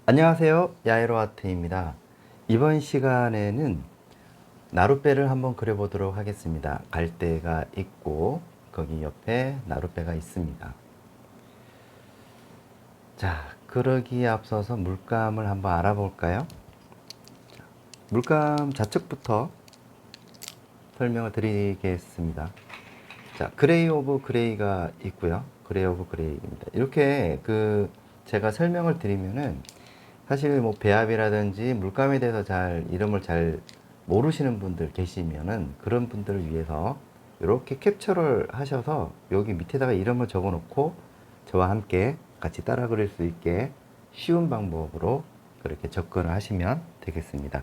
안녕하세요. 야에로 아트입니다. 이번 시간에는 나룻배를 한번 그려보도록 하겠습니다. 갈대가 있고 거기 옆에 나룻배가 있습니다. 자, 그러기에 앞서서 물감을 한번 알아볼까요? 물감 좌측부터 설명을 드리겠습니다. 자, 그레이 오브 그레이가 있고요. 그레이 오브 그레이입니다. 이렇게 제가 설명을 드리면은 사실 뭐 배합이라든지 물감에 대해서 이름을 잘 모르시는 분들 계시면은 그런 분들을 위해서 이렇게 캡처를 하셔서 여기 밑에다가 이름을 적어 놓고 저와 함께 같이 따라 그릴 수 있게 쉬운 방법으로 그렇게 접근을 하시면 되겠습니다.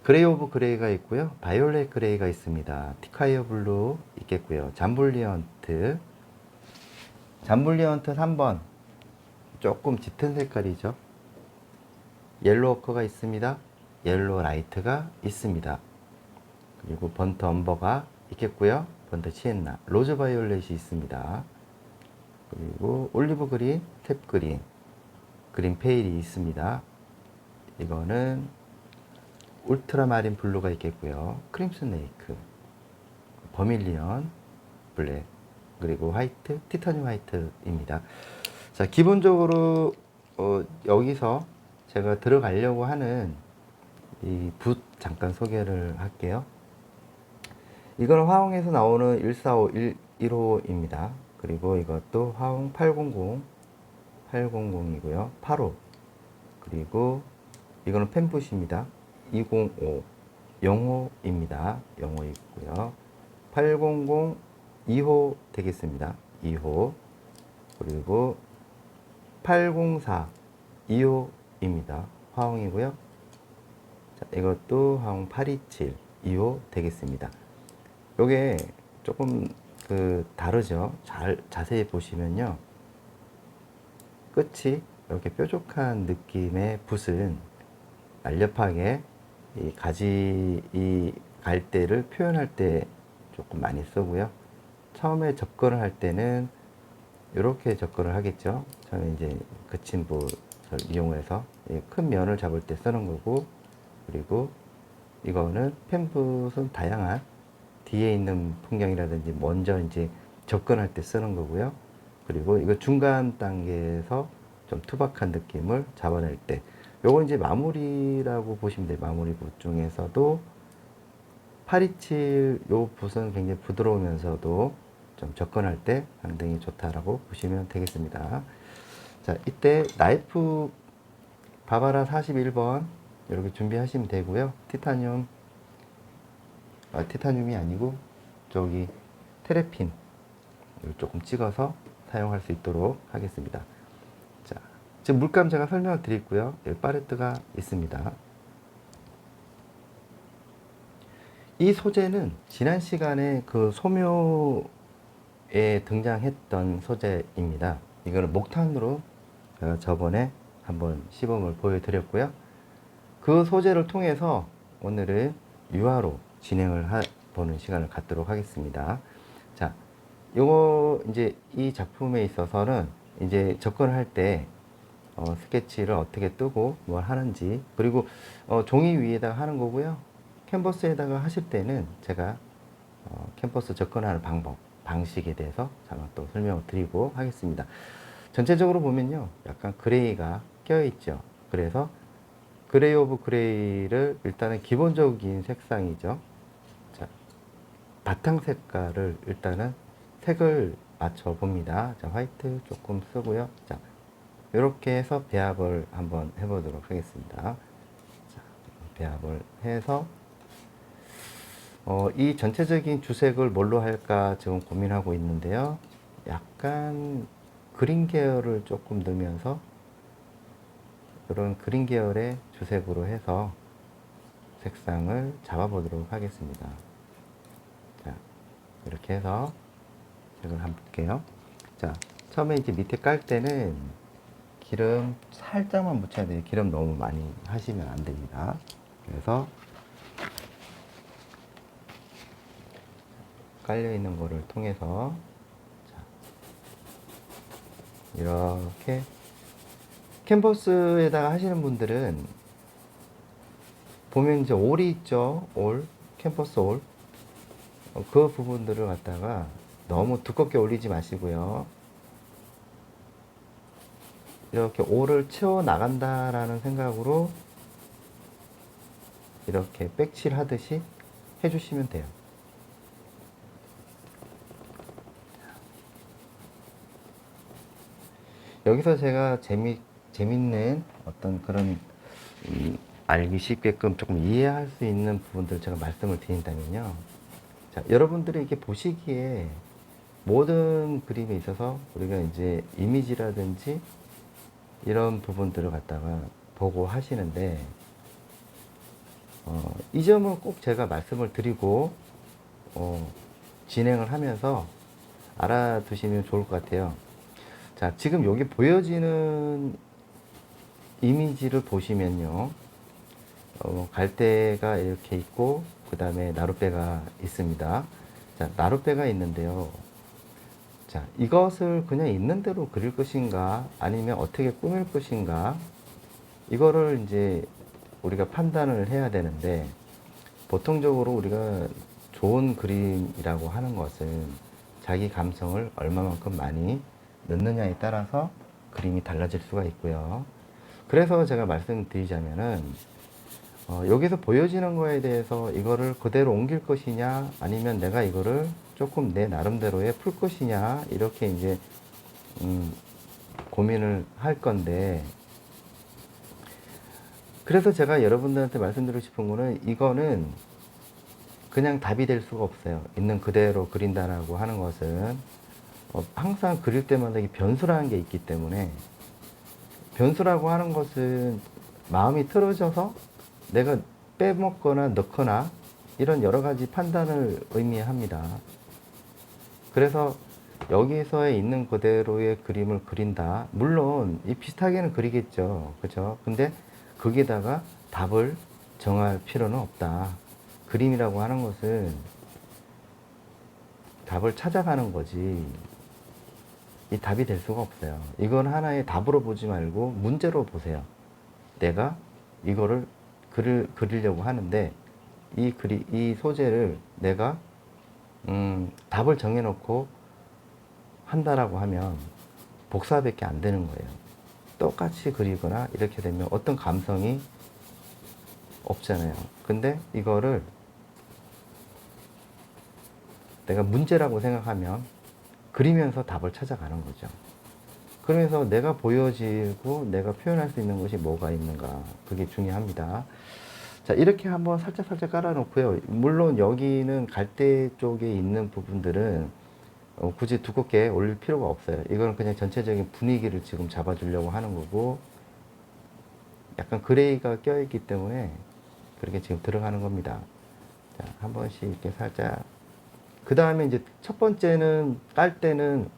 그레이 오브 그레이가 있고요. 바이올렛 그레이가 있습니다. 티카이어 블루 있겠고요. 잠블리언트 3번 조금 짙은 색깔이죠. 옐로우 오커가 있습니다. 옐로우 라이트가 있습니다. 그리고 번트 엄버가 있겠고요. 번트 시엔나, 로즈 바이올렛이 있습니다. 그리고 올리브 그린, 탭 그린, 그린 페일이 있습니다. 이거는 울트라마린 블루가 있겠고요. 크림슨 레이크, 버밀리언, 블랙, 그리고 화이트, 티타늄 화이트입니다. 자, 기본적으로 여기서 제가 들어가려고 하는 이 붓 잠깐 소개를 할게요. 이건 화홍에서 나오는 1451호입니다. 그리고 이것도 화홍 800이고요. 8호. 그리고 이거는 펜붓입니다. 205, 0호입니다. 0호 있고요. 800 2호 되겠습니다. 2호. 그리고 804 2호입니다. 화홍이고요. 자, 이것도 화홍 827 2호 되겠습니다. 요게 조금 다르죠. 자세히 보시면요. 끝이 이렇게 뾰족한 느낌의 붓은 날렵하게 이 갈대를 표현할 때 조금 많이 쓰고요. 처음에 접근을 할 때는 이렇게 접근을 하겠죠. 저는 이제 거친 붓을 이용해서 큰 면을 잡을 때 쓰는 거고, 그리고 이거는 펜붓은 다양한 뒤에 있는 풍경이라든지 먼저 이제 접근할 때 쓰는 거고요. 그리고 이거 중간 단계에서 좀 투박한 느낌을 잡아낼 때, 요거 이제 마무리라고 보시면 돼요. 마무리 붓 중에서도 827 요 붓은 굉장히 부드러우면서도 좀 접근할 때 상당히 좋다라고 보시면 되겠습니다. 자, 이때 나이프 바바라 41번 이렇게 준비하시면 되고요. 티타늄이 아니고 저기 테레핀 조금 찍어서 사용할 수 있도록 하겠습니다. 자, 지금 물감 제가 설명을 드렸고요. 여기 팔레트가 있습니다. 이 소재는 지난 시간에 그 소묘에 등장했던 소재입니다. 이거는 목탄으로 제가 저번에 한번 시범을 보여드렸고요. 그 소재를 통해서 오늘은 유화로 진행을 보는 시간을 갖도록 하겠습니다. 자, 요거 이제 이 작품에 있어서는 이제 접근을 할 때 스케치를 어떻게 뜨고 뭘 하는지, 그리고 종이 위에다가 하는 거고요. 캔버스에다가 하실 때는 제가 캔버스 접근하는 방식에 대해서 잠깐 또 설명을 드리고 하겠습니다. 전체적으로 보면요, 약간 그레이가 껴있죠. 그래서 그레이 오브 그레이를 일단은 기본적인 색상이죠. 자, 바탕 색깔을 일단은 색을 맞춰 봅니다. 자, 화이트 조금 쓰고요. 자, 이렇게 해서 배합을 한번 해보도록 하겠습니다. 자, 배합을 해서 이 전체적인 주색을 뭘로 할까 지금 고민하고 있는데요. 약간 그린 계열을 조금 넣으면서 이런 그린 계열의 주색으로 해서 색상을 잡아보도록 하겠습니다. 자, 이렇게 해서 색을 한번 볼게요. 자, 처음에 이제 밑에 깔 때는 기름 살짝만 묻혀야 돼요. 기름 너무 많이 하시면 안 됩니다. 그래서 깔려 있는 거를 통해서 자, 이렇게 캔버스에다가 하시는 분들은 보면 이제 올이 있죠. 올, 캔버스 올. 그 부분들을 갖다가 너무 두껍게 올리지 마시고요. 이렇게 올을 채워 나간다라는 생각으로 이렇게 백칠 하듯이 해주시면 돼요. 여기서 제가 재밌는 어떤 그런 알기 쉽게끔 조금 이해할 수 있는 부분들 제가 말씀을 드린다면요. 자, 여러분들이 이렇게 보시기에 모든 그림에 있어서 우리가 이제 이미지라든지 이런 부분들을 갖다가 보고 하시는데, 이 점은 꼭 제가 말씀을 드리고, 진행을 하면서 알아두시면 좋을 것 같아요. 자, 지금 여기 보여지는 이미지를 보시면요. 갈대가 이렇게 있고, 그 다음에 나룻배가 있습니다. 자, 나룻배가 있는데요. 자, 이것을 그냥 있는 대로 그릴 것인가, 아니면 어떻게 꾸밀 것인가, 이거를 이제 우리가 판단을 해야 되는데, 보통적으로 우리가 좋은 그림이라고 하는 것은 자기 감성을 얼마만큼 많이 넣느냐에 따라서 그림이 달라질 수가 있고요. 그래서 제가 말씀드리자면은, 여기서 보여지는 거에 대해서 이거를 그대로 옮길 것이냐, 아니면 내가 이거를 조금 내 나름대로의 풀 것이냐, 이렇게 이제, 고민을 할 건데, 그래서 제가 여러분들한테 말씀드리고 싶은 거는, 이거는 그냥 답이 될 수가 없어요. 있는 그대로 그린다라고 하는 것은, 항상 그릴 때마다 이 변수라는 게 있기 때문에, 변수라고 하는 것은 마음이 틀어져서 내가 빼먹거나 넣거나 이런 여러 가지 판단을 의미합니다. 그래서 여기서 있는 그대로의 그림을 그린다. 물론 이 비슷하게는 그리겠죠. 그죠? 근데 거기에다가 답을 정할 필요는 없다. 그림이라고 하는 것은 답을 찾아가는 거지, 이 답이 될 수가 없어요. 이건 하나의 답으로 보지 말고 문제로 보세요. 내가 이거를 그리려고 하는데, 이 소재를 내가 답을 정해놓고 한다라고 하면 복사밖에 안 되는 거예요. 똑같이 그리거나 이렇게 되면 어떤 감성이 없잖아요. 근데 이거를 내가 문제라고 생각하면 그리면서 답을 찾아가는 거죠. 그러면서 내가 보여지고 내가 표현할 수 있는 것이 뭐가 있는가, 그게 중요합니다. 자, 이렇게 한번 살짝 깔아 놓고요. 물론 여기는 갈대 쪽에 있는 부분들은 굳이 두껍게 올릴 필요가 없어요. 이거는 그냥 전체적인 분위기를 지금 잡아주려고 하는 거고, 약간 그레이가 껴있기 때문에 그렇게 지금 들어가는 겁니다. 자, 한 번씩 이렇게 살짝. 그 다음에 이제 첫 번째는 깔 때는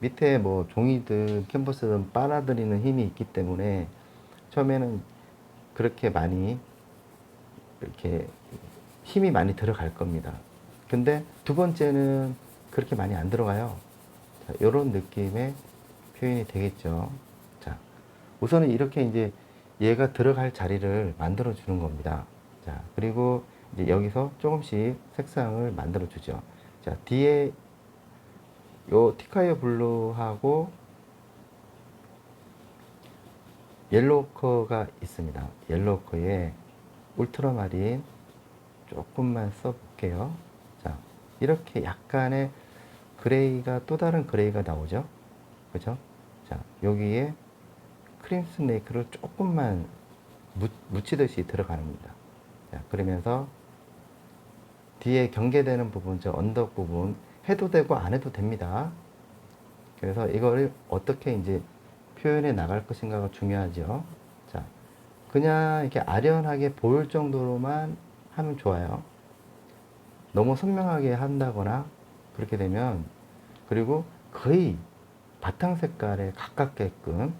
밑에 뭐 종이든 캔버스든 빨아들이는 힘이 있기 때문에 처음에는 그렇게 많이 이렇게 힘이 많이 들어갈 겁니다. 근데 두 번째는 그렇게 많이 안 들어가요. 자, 이런 느낌의 표현이 되겠죠. 자, 우선은 이렇게 이제 얘가 들어갈 자리를 만들어 주는 겁니다. 자, 그리고 이제 여기서 조금씩 색상을 만들어 주죠. 자, 뒤에 요 티카이어 블루하고 옐로우커가 있습니다. 옐로우커에 울트라마린 조금만 써볼게요. 자, 이렇게 약간의 그레이가, 또 다른 그레이가 나오죠. 그죠? 자, 여기에 크림 스네이크를 조금만 묻히듯이 들어갑니다. 자, 그러면서 뒤에 경계되는 부분, 저 언덕 부분 해도 되고 안 해도 됩니다. 그래서 이걸 어떻게 이제 표현해 나갈 것인가가 중요하죠. 자, 그냥 이렇게 아련하게 보일 정도로만 하면 좋아요. 너무 선명하게 한다거나 그렇게 되면, 그리고 거의 바탕 색깔에 가깝게끔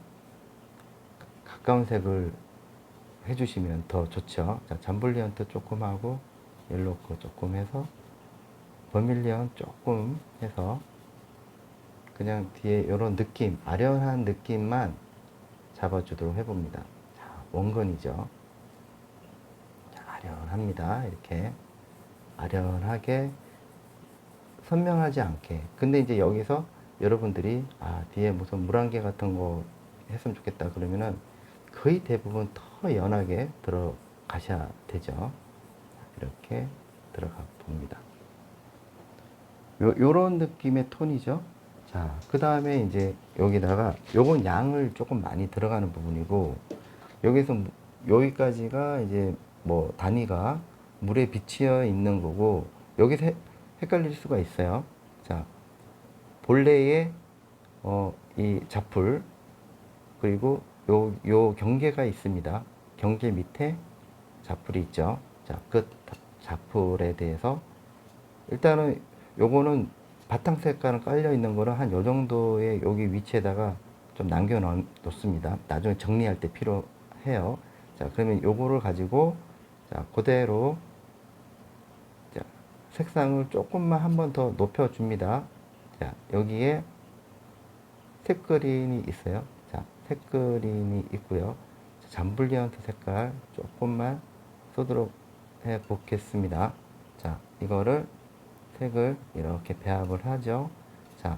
가까운 색을 해주시면 더 좋죠. 자, 잠블리언트 조금 하고 옐로우 조금 해서 버밀리언 조금 해서 그냥 뒤에 이런 느낌, 아련한 느낌만 잡아주도록 해봅니다. 자, 원근이죠. 자, 아련합니다. 이렇게 아련하게, 선명하지 않게. 근데 이제 여기서 여러분들이 뒤에 무슨 물안개 같은 거 했으면 좋겠다 그러면은 거의 대부분 더 연하게 들어가셔야 되죠. 이렇게 들어가 봅니다. 요런 느낌의 톤이죠. 자, 그 다음에 이제 여기다가 요건 양을 조금 많이 들어가는 부분이고, 여기서 여기까지가 이제 뭐 단위가 물에 비치어 있는 거고, 여기서 헷갈릴 수가 있어요. 자, 본래의 이 자풀, 그리고 요 경계가 있습니다. 경계 밑에 자풀이 있죠. 자, 그 자풀에 대해서 일단은 요거는 바탕 색깔은 깔려 있는 거는 한 요 정도의 여기 위치에다가 좀 남겨 놓습니다. 나중에 정리할 때 필요해요. 자, 그러면 요거를 가지고 자, 그대로 자, 색상을 조금만 한 번 더 높여 줍니다. 자, 여기에 색그린이 있어요. 자, 색그린이 있고요. 잠블리언트 색깔 조금만 쏘도록 해 보겠습니다. 자, 이거를 색을 이렇게 배합을 하죠. 자,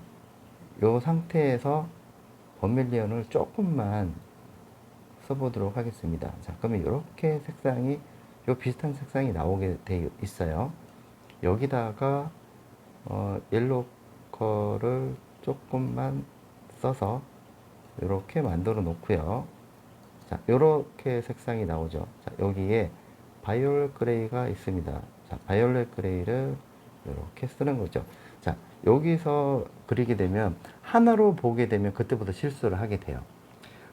요 상태에서 버밀리언을 조금만 써보도록 하겠습니다. 자, 그러면 이렇게 색상이, 요 비슷한 색상이 나오게 돼 있어요. 여기다가 옐로우 컬을 조금만 써서 이렇게 만들어 놓고요. 자, 이렇게 색상이 나오죠. 자, 여기에 바이올렛 그레이가 있습니다. 자, 바이올렛 그레이를 이렇게 쓰는 거죠. 자, 여기서 그리게 되면 하나로 보게 되면 그때부터 실수를 하게 돼요.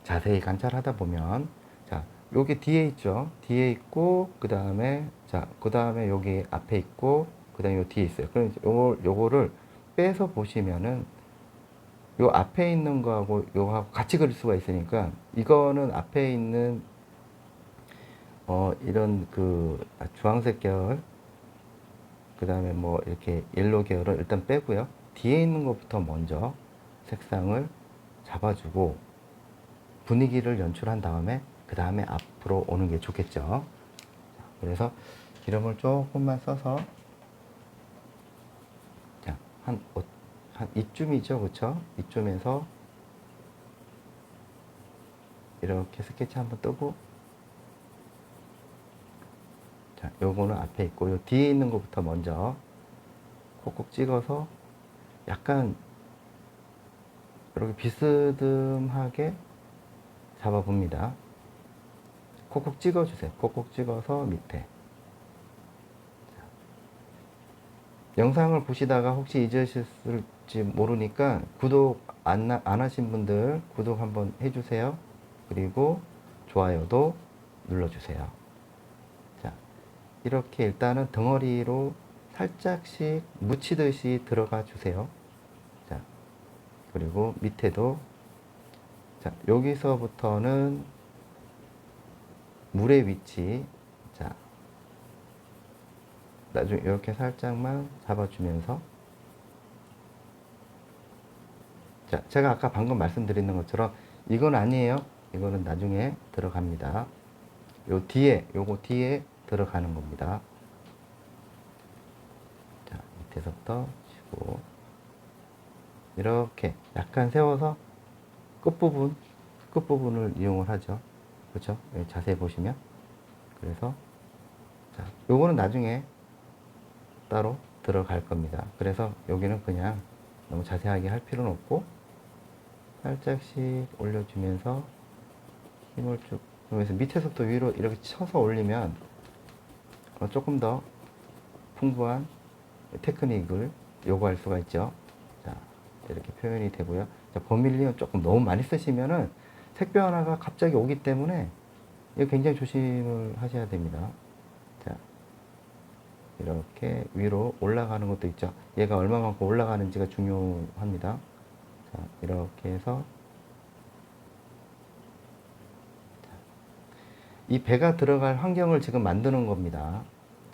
자세히 관찰하다 보면, 자, 여기 뒤에 있죠. 뒤에 있고, 그 다음에, 자, 그 다음에 여기 앞에 있고, 그 다음에 요 뒤에 있어요. 그럼 요거를 빼서 보시면은, 요 앞에 있는 거하고 요거하고 같이 그릴 수가 있으니까, 이거는 앞에 있는, 이런 주황색 계열, 그 다음에 뭐 이렇게 옐로우 계열을 일단 빼고요. 뒤에 있는 것부터 먼저 색상을 잡아주고, 분위기를 연출한 다음에 그 다음에 앞으로 오는 게 좋겠죠. 그래서 기름을 조금만 써서 자, 한 이쯤이죠, 그쵸? 이쯤에서 이렇게 스케치 한번 뜨고, 자, 요거는 앞에 있고 요 뒤에 있는 것부터 먼저 콕콕 찍어서 약간 이렇게 비스듬하게 잡아봅니다. 콕콕 찍어주세요. 콕콕 찍어서 밑에. 영상을 보시다가 혹시 잊으셨을지 모르니까 구독 안 하신 분들 구독 한번 해주세요. 그리고 좋아요도 눌러주세요. 자, 이렇게 일단은 덩어리로 살짝씩 묻히듯이 들어가 주세요. 자, 그리고 밑에도, 자, 여기서부터는 물의 위치, 자, 나중에 이렇게 살짝만 잡아주면서, 자, 제가 아까 방금 말씀드리는 것처럼 이건 아니에요. 이거는 나중에 들어갑니다. 요거 뒤에 들어가는 겁니다. 자, 밑에서부터 치고 이렇게 약간 세워서 끝부분을 이용을 하죠. 그렇죠? 자세히 보시면. 그래서 자, 요거는 나중에 따로 들어갈 겁니다. 그래서 여기는 그냥 너무 자세하게 할 필요는 없고 살짝씩 올려주면서 힘을 쭉 주면서 밑에서부터 위로 이렇게 쳐서 올리면 조금 더 풍부한 테크닉을 요구할 수가 있죠. 자, 이렇게 표현이 되고요. 자, 버밀리언 조금 너무 많이 쓰시면은 색 변화가 갑자기 오기 때문에 이거 굉장히 조심을 하셔야 됩니다. 자, 이렇게 위로 올라가는 것도 있죠. 얘가 얼마만큼 올라가는지가 중요합니다. 자, 이렇게 해서 이 배가 들어갈 환경을 지금 만드는 겁니다.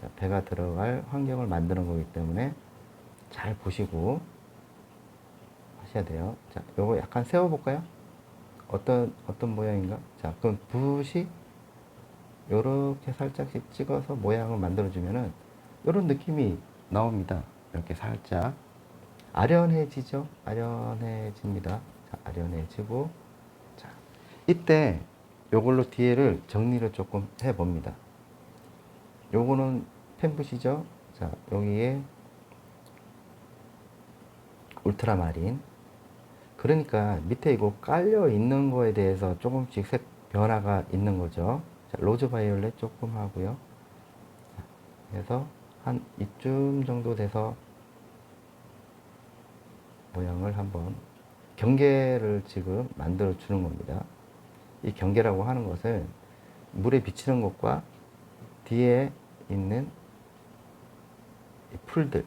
자, 배가 들어갈 환경을 만드는 거기 때문에 잘 보시고 하셔야 돼요. 자, 요거 약간 세워볼까요? 어떤 모양인가? 자, 그럼 붓이 요렇게 살짝씩 찍어서 모양을 만들어주면은 요런 느낌이 나옵니다. 이렇게 살짝 아련해지죠? 아련해집니다. 자, 아련해지고, 자, 이때 요걸로 뒤에를 정리를 조금 해봅니다. 요거는 펜붓이죠? 자, 여기에 울트라마린. 그러니까 밑에 이거 깔려 있는 거에 대해서 조금씩 색 변화가 있는 거죠. 자, 로즈 바이올렛 조금 하고요. 자, 그래서 한 이쯤 정도 돼서 모양을 한번 경계를 지금 만들어 주는 겁니다. 이 경계라고 하는 것은 물에 비치는 것과 뒤에 있는 이 풀들,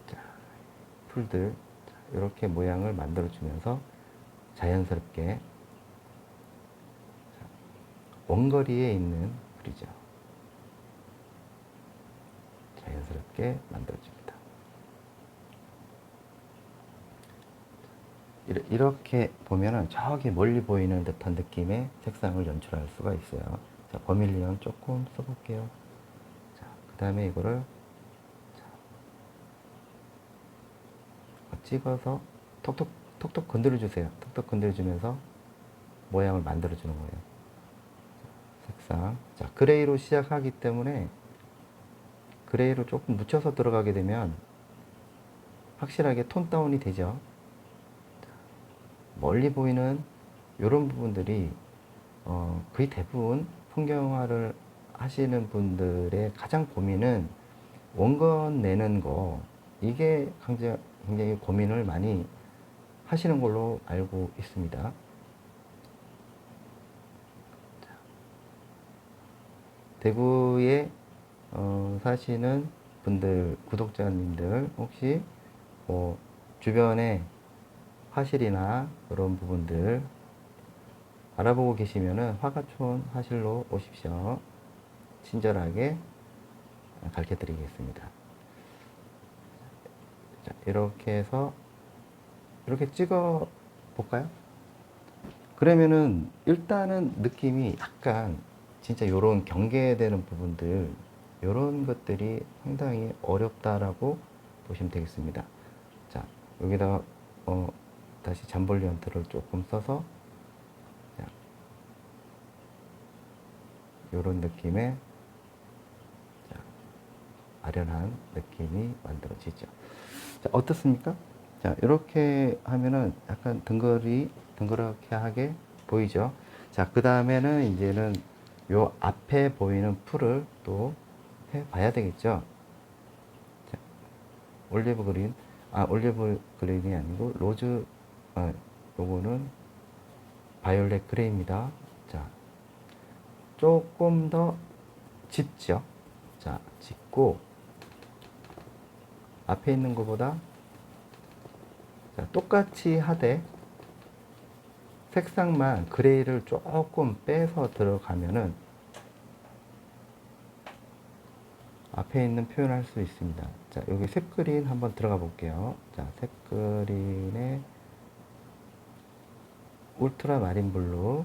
자, 풀들 이렇게 모양을 만들어 주면서 자연스럽게 원거리에 있는 풀이죠. 자연스럽게 만들어줍니다. 이렇게 보면은 저기 멀리 보이는 듯한 느낌의 색상을 연출할 수가 있어요. 자, 버밀리언 조금 써볼게요. 자, 그 다음에 이거를 찍어서 톡톡 건드려 주세요. 톡톡 건드려 주면서 모양을 만들어 주는 거예요. 색상. 자, 그레이로 시작하기 때문에 그레이로 조금 묻혀서 들어가게 되면 확실하게 톤 다운이 되죠. 멀리 보이는 이런 부분들이 거의 대부분 풍경화를 하시는 분들의 가장 고민은 원건 내는 거, 이게 굉장히 고민을 많이 하시는 걸로 알고 있습니다. 대구에 사시는 분들, 구독자님들 혹시 뭐 주변에 화실이나 그런 부분들 알아보고 계시면은 화가촌 화실로 오십시오. 친절하게 가르쳐 드리겠습니다. 자, 이렇게 해서 이렇게 찍어 볼까요? 그러면은 일단은 느낌이 약간 진짜 요런 경계되는 부분들, 요런 것들이 상당히 어렵다라고 보시면 되겠습니다. 자, 여기다가 다시 잠볼리언트를 조금 써서 이런 느낌의 아련한 느낌이 만들어지죠. 자, 어떻습니까? 자, 이렇게 하면은 약간 덩그렇게 하게 보이죠. 자, 그 다음에는 이제는 요 앞에 보이는 풀을 또 해봐야 되겠죠. 자, 올리브 그린이 아니고 로즈, 요거는 바이올렛 그레이입니다. 자, 조금 더 짙죠. 자, 짙고 앞에 있는 것보다 자, 똑같이 하되 색상만 그레이를 조금 빼서 들어가면은 앞에 있는 표현을 할 수 있습니다. 자, 여기 색그린 한번 들어가 볼게요. 자, 색그린에 울트라 마린 블루,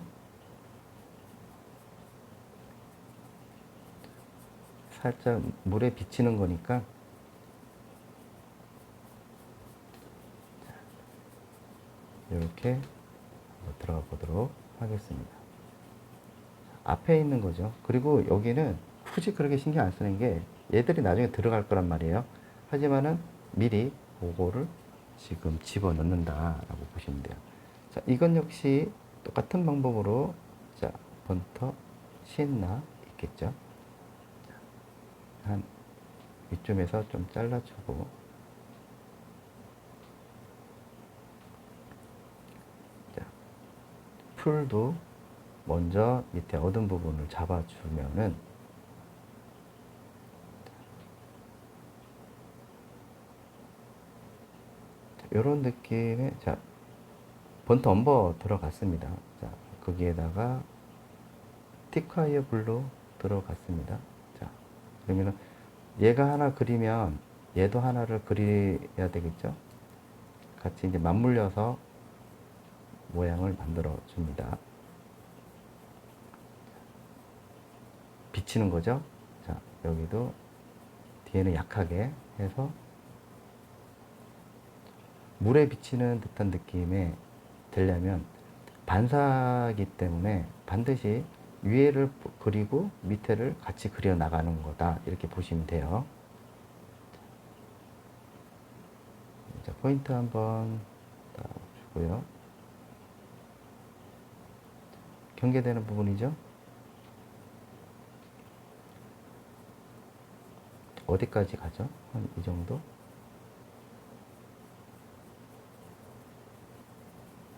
살짝 물에 비치는 거니까 이렇게 들어가 보도록 하겠습니다. 앞에 있는 거죠. 그리고 여기는 굳이 그렇게 신경 안 쓰는 게 얘들이 나중에 들어갈 거란 말이에요. 하지만은 미리 그거를 지금 집어 넣는다라고 보시면 돼요. 자, 이건 역시 똑같은 방법으로 자, 번터 시엔나 있겠죠. 한 이쯤에서 좀 잘라주고, 자, 풀도 먼저 밑에 어두운 부분을 잡아주면은 이런 느낌의, 자, 번트 엄버 들어갔습니다. 자, 거기에다가 티콰이어 블루 들어갔습니다. 자, 그러면은 얘가 하나 그리면 얘도 하나를 그려야 되겠죠? 같이 이제 맞물려서 모양을 만들어 줍니다. 비치는 거죠. 자, 여기도 뒤에는 약하게 해서 물에 비치는 듯한 느낌에 되려면 반사기 때문에 반드시 위에를 그리고 밑에를 같이 그려 나가는 거다, 이렇게 보시면 돼요. 자, 포인트 한번 딱 주고요. 경계되는 부분이죠. 어디까지 가죠? 한 이 정도?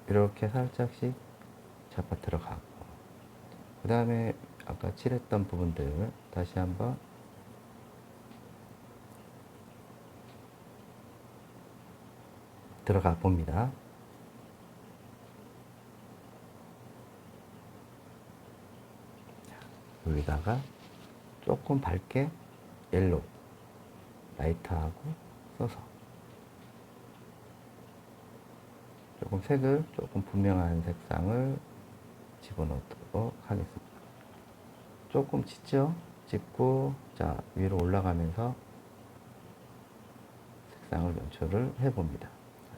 이렇게 살짝씩 잡아 들어가고, 그 다음에 아까 칠했던 부분들 다시 한번 들어가 봅니다. 여기다가 조금 밝게 옐로우 라이트하고 써서 조금 색을 조금 분명한 색상을 집어넣도록 하겠습니다. 조금 짙죠? 짙고, 자, 위로 올라가면서 색상을 연출을 해봅니다.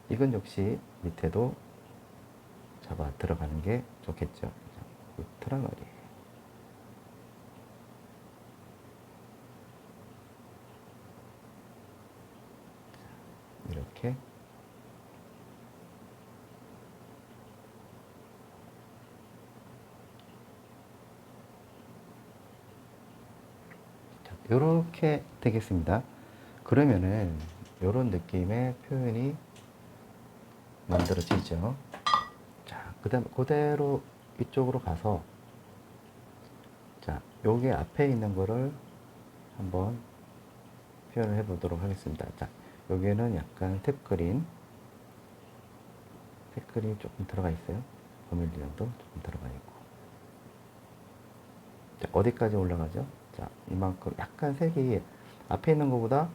이건 역시 밑에도 잡아 들어가는 게 좋겠죠. 트라머리. 이렇게 이렇게 되겠습니다. 그러면은 이런 느낌의 표현이 만들어지죠. 자, 그 다음 그대로 이쪽으로 가서, 자, 여기 앞에 있는 거를 한번 표현을 해 보도록 하겠습니다. 자, 여기에는 약간 탭그린 조금 들어가 있어요. 버밀리언도 조금 들어가 있고. 자, 어디까지 올라가죠? 자, 이만큼 약간 색이 앞에 있는 것보다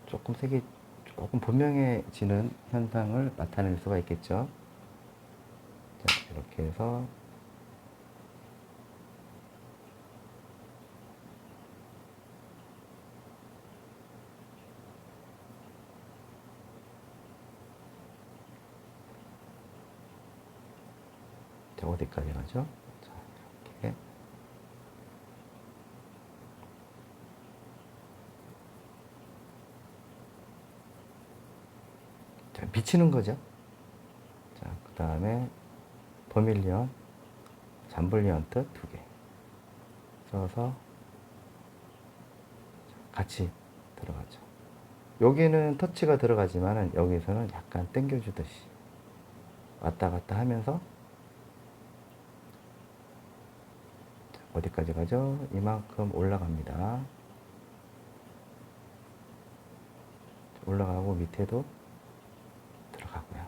조금 색이 조금 분명해지는 현상을 나타낼 수가 있겠죠. 자, 이렇게 해서 자, 어디까지 가죠? 자, 이렇게. 자, 비치는 거죠. 자, 그 다음에 버밀리언, 잠블리언트 2개 써서 같이 들어가죠. 여기는 터치가 들어가지만은 여기서는 약간 당겨주듯이 왔다 갔다 하면서, 어디까지 가죠? 이만큼 올라갑니다. 올라가고 밑에도 들어가고요.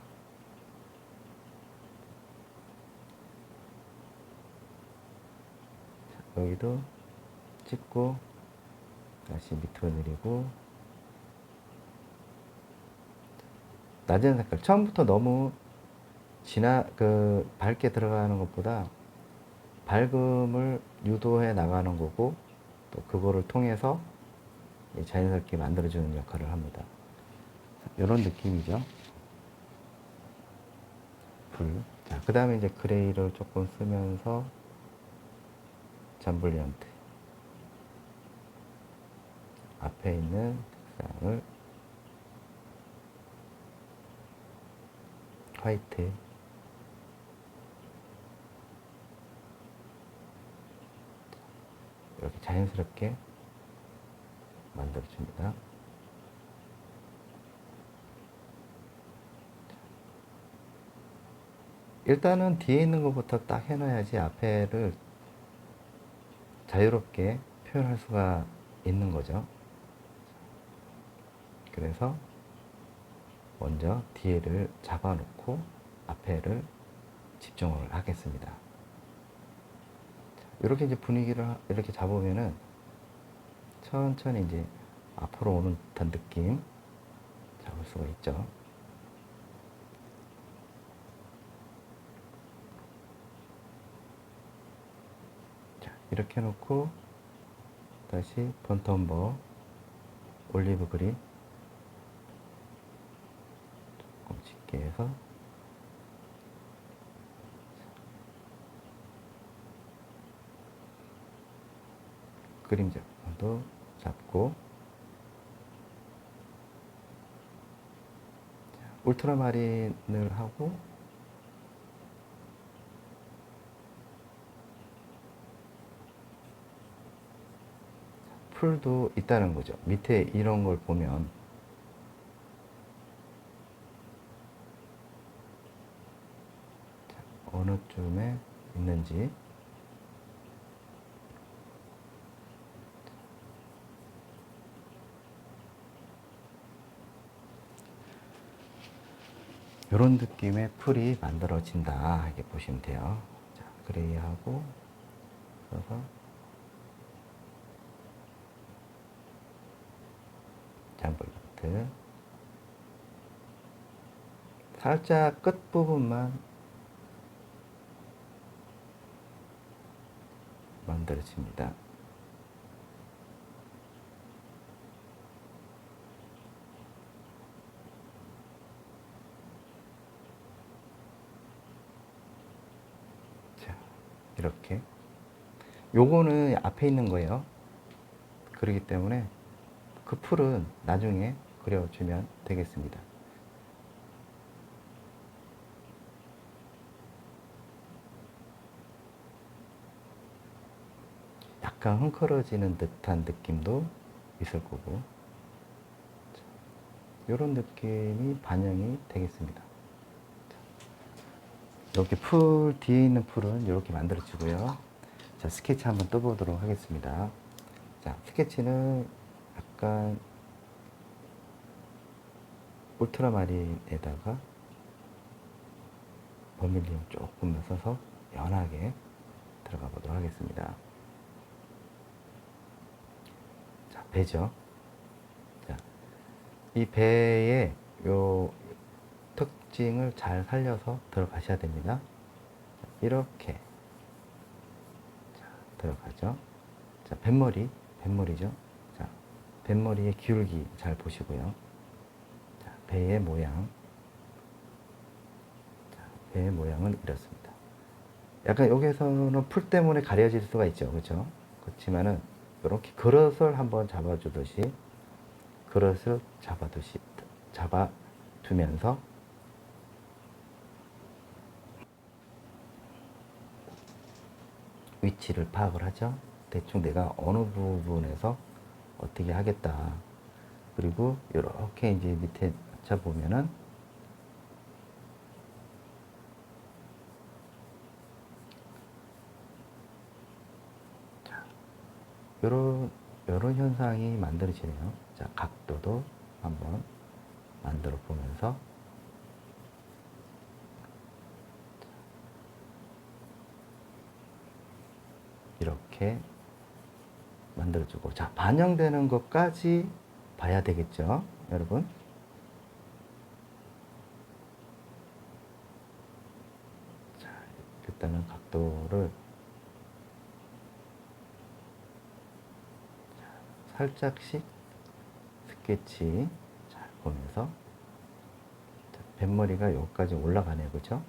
자, 여기도 찍고 다시 밑으로 내리고, 낮은 색깔 처음부터 너무 밝게 들어가는 것보다 밝음을 유도해 나가는 거고, 또 그거를 통해서 자연스럽게 만들어주는 역할을 합니다. 이런 느낌이죠. 불. 자, 그 다음에 이제 그레이를 조금 쓰면서 잠블리언트 앞에 있는 색상을 화이트, 이렇게 자연스럽게 만들어줍니다. 일단은 뒤에 있는 것부터 딱 해놔야지 앞에를 자유롭게 표현할 수가 있는 거죠. 그래서 먼저 뒤에를 잡아놓고 앞에를 집중을 하겠습니다. 이렇게 이제 분위기를 이렇게 잡으면은 천천히 이제 앞으로 오는 듯한 느낌, 자, 잡을 수가 있죠. 이렇게 해놓고 다시 폰트엄버 올리브 그린 조금 짙게 해서 그림자도 잡고 울트라마린을 하고 풀도 있다는 거죠. 밑에 이런 걸 보면 어느 쯤에 있는지 이런 느낌의 풀이 만들어진다 이렇게 보시면 돼요. 자, 그레이하고 써서 잠볼라트 살짝 끝부분만 만들어집니다. 자, 이렇게 요거는 앞에 있는 거예요. 그렇기 때문에 그 풀은 나중에 그려주면 되겠습니다. 약간 흥컬어지는 듯한 느낌도 있을 거고 이런 느낌이 반영이 되겠습니다. 이렇게 풀 뒤에 있는 풀은 이렇게 만들어지고요. 자, 스케치 한번 떠보도록 하겠습니다. 자, 스케치는 약간 울트라마린에다가 버밀리온 조금만 써서 연하게 들어가 보도록 하겠습니다. 자, 배죠. 자, 이 배의 요 특징을 잘 살려서 들어가셔야 됩니다. 자, 이렇게 자, 들어가죠. 자, 뱃머리죠. 자, 뱃머리의 기울기 잘 보시고요. 자, 배의 모양. 자, 배의 모양은 이렇습니다. 약간 여기서는 풀 때문에 가려질 수가 있죠. 그렇죠? 그렇지만은 이렇게 그릇을 한번 잡아주듯이 그릇을 잡아두면서 위치를 파악을 하죠. 대충 내가 어느 부분에서 어떻게 하겠다. 그리고 이렇게 이제 밑에 잡보면은 이런 현상이 만들어지네요. 자, 각도도 한번 만들어 보면서 이렇게 만들어주고, 자, 반영되는 것까지 봐야 되겠죠, 여러분. 자, 일단은 각도를 살짝씩 스케치 잘 보면서, 자, 뱃머리가 여기까지 올라가네요. 그죠?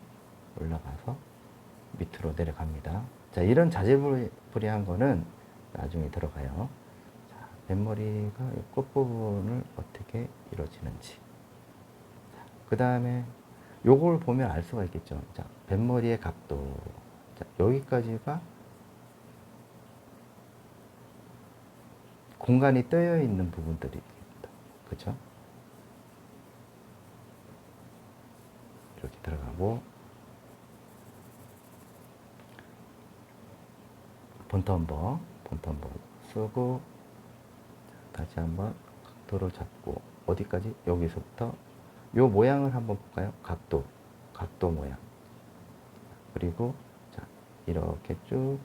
올라가서 밑으로 내려갑니다. 자, 이런 자재부리한 거는 나중에 들어가요. 자, 뱃머리가 끝부분을 어떻게 이루어지는지. 그 다음에 요걸 보면 알 수가 있겠죠. 자, 뱃머리의 각도. 자, 여기까지가 공간이 떠여 있는 부분들입니다. 그죠? 이렇게 들어가고, 폰트엄버 쓰고, 다시 한번 각도를 잡고, 어디까지? 여기서부터 요 모양을 한번 볼까요? 각도 모양. 그리고 자, 이렇게 쭉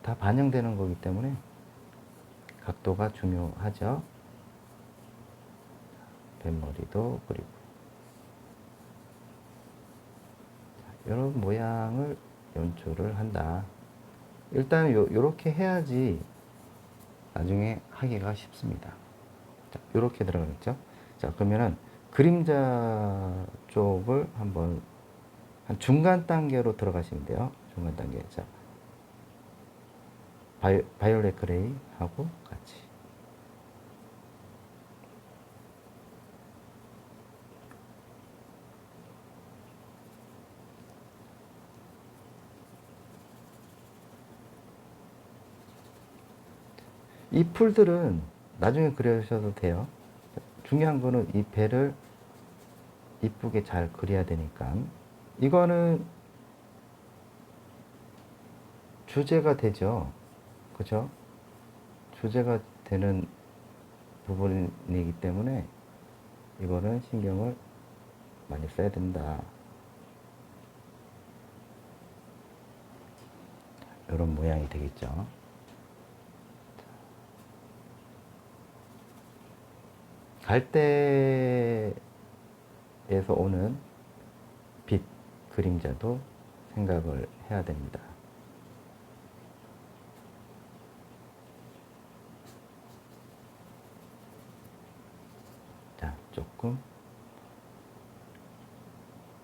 다 반영되는 거기 때문에 각도가 중요하죠. 뱃머리도 그리고 이런 모양을 연출을 한다. 일단 요렇게 해야지 나중에 하기가 쉽습니다. 자, 요렇게 들어가겠죠. 자, 그러면은 그림자 쪽을 한번 한 중간 단계로 들어가시면 돼요. 중간 단계. 자, 바이올렛 그레이 하고 같이. 이 풀들은 나중에 그려주셔도 돼요. 중요한 거는 이 배를 이쁘게 잘 그려야 되니까. 이거는 주제가 되죠. 그죠? 주제가 되는 부분이기 때문에 이거는 신경을 많이 써야 된다. 이런 모양이 되겠죠. 갈대에서 오는 빛, 그림자도 생각을 해야 됩니다. 자, 조금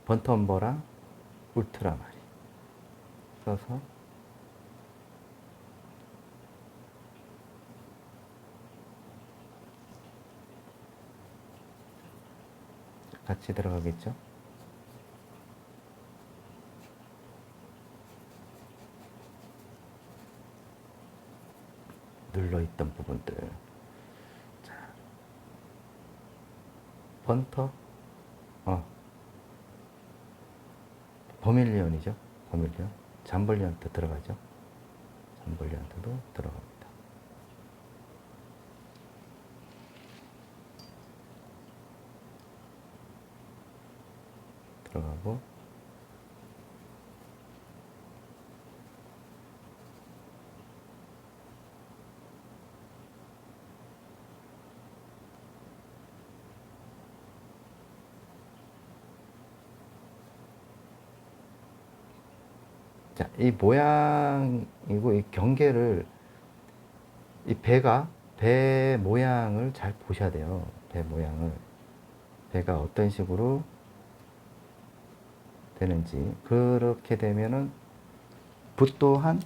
번텀버랑 울트라마린 써서 같이 들어가겠죠. 눌러있던 부분들. 자, 번터, 버밀리언이죠. 버밀리언. 잠벌리언트 들어가죠. 잠벌리언트도 들어갑니다. 들어가고, 자, 이 모양이고 이 경계를 이 배 모양을 잘 보셔야 돼요. 배 모양을. 배가 어떤 식으로 되는지. 그렇게 되면은 붓 또한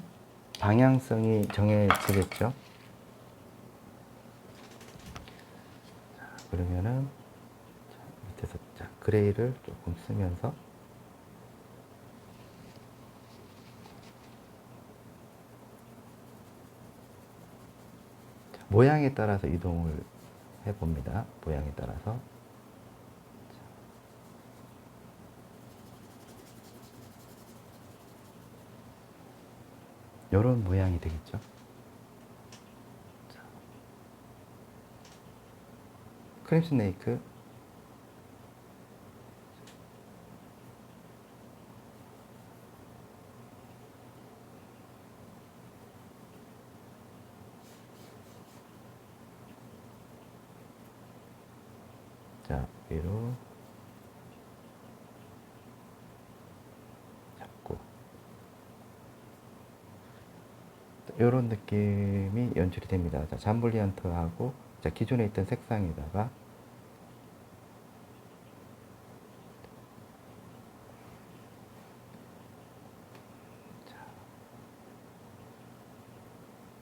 방향성이 정해지겠죠. 자, 그러면은 밑에서 자, 그레이를 조금 쓰면서 자, 모양에 따라서 이동을 해봅니다. 모양에 따라서. 이런 모양이 되겠죠. 자, 크림 스네이크. 자, 위로 잡고 이런 느낌이 연출이 됩니다. 자, 잠블리언트하고 자, 기존에 있던 색상에다가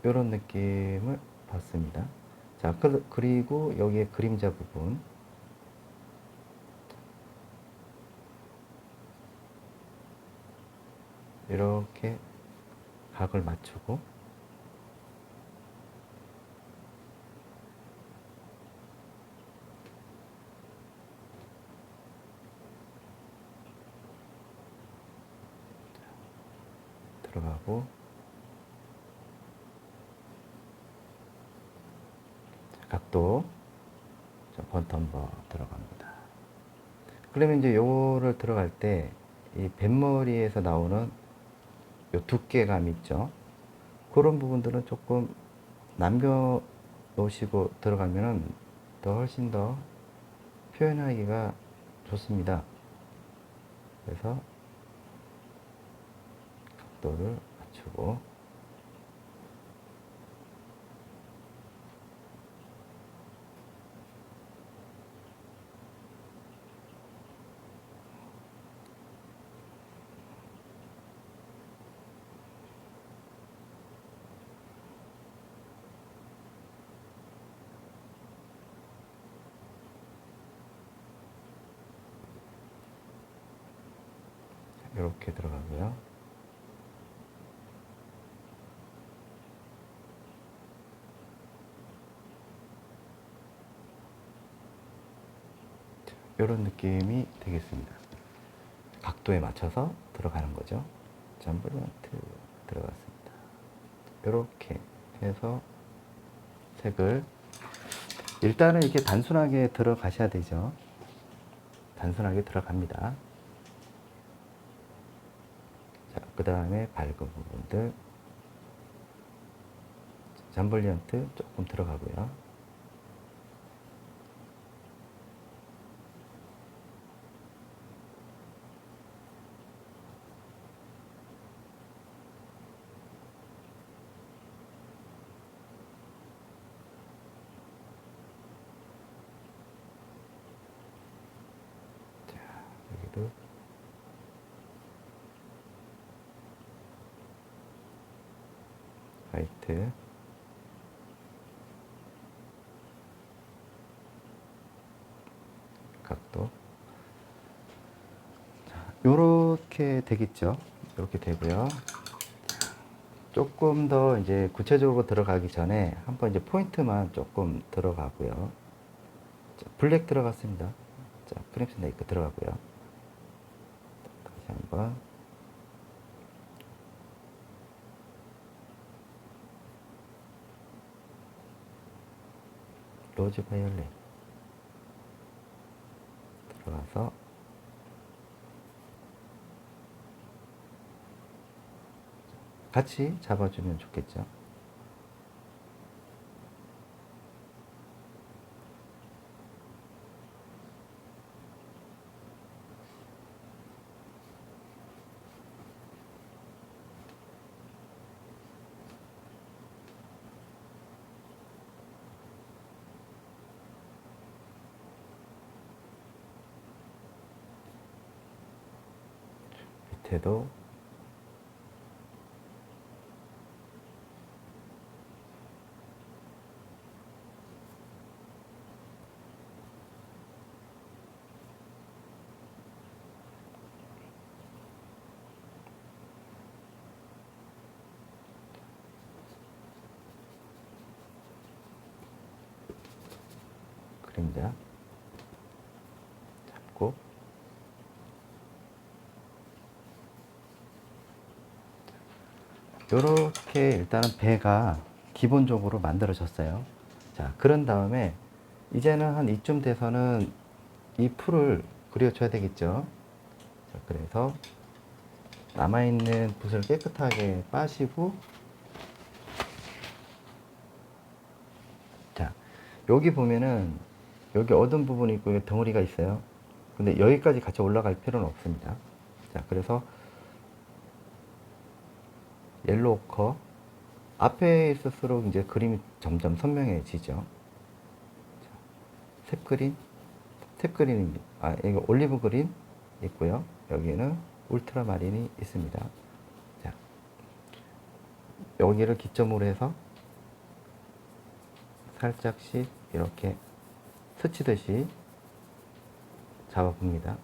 이런 느낌을 받습니다. 자, 그리고 여기에 그림자 부분 이렇게 각을 맞추고 들어가고 자, 각도 자, 번텀버 들어갑니다. 그러면 이제 요를 들어갈 때 이 뱃머리에서 나오는 요 두께감 있죠. 그런 부분들은 조금 남겨 놓으시고 들어가면은 더 훨씬 더 표현하기가 좋습니다. 그래서 각도를 맞추고 이렇게 들어가고요. 이런 느낌이 되겠습니다. 각도에 맞춰서 들어가는 거죠. 잠블런트 들어갔습니다. 이렇게 해서 색을 일단은 이렇게 단순하게 들어가셔야 되죠. 단순하게 들어갑니다. 자, 그 다음에 밝은 부분들 잠블리언트 조금 들어가고요. 여기도 화이트 각도 요렇게 되겠죠. 이렇게 되고요. 조금 더 이제 구체적으로 들어가기 전에 한번 이제 포인트만 조금 들어가고요. 자, 블랙 들어갔습니다. 자, 크림 스네이크 들어가고요. 다시 한번 로즈 바이올렛 들어가서 같이 잡아주면 좋겠죠. 밑에도 그림자 잡고 요렇게 일단은 배가 기본적으로 만들어졌어요. 자, 그런 다음에 이제는 한 이쯤 돼서는 이 풀을 그려줘야 되겠죠. 자, 그래서 남아있는 붓을 깨끗하게 빠시고, 자, 여기 보면은 여기 어두운 부분이 있고 여기 덩어리가 있어요. 근데 여기까지 같이 올라갈 필요는 없습니다. 자, 그래서 옐로우 오커 앞에 있을수록 이제 그림이 점점 선명해지죠. 탭 그린입니다. 아, 이거 올리브 그린 있고요. 여기는 울트라 마린이 있습니다. 자, 여기를 기점으로 해서 살짝씩 이렇게 스치듯이 잡아봅니다.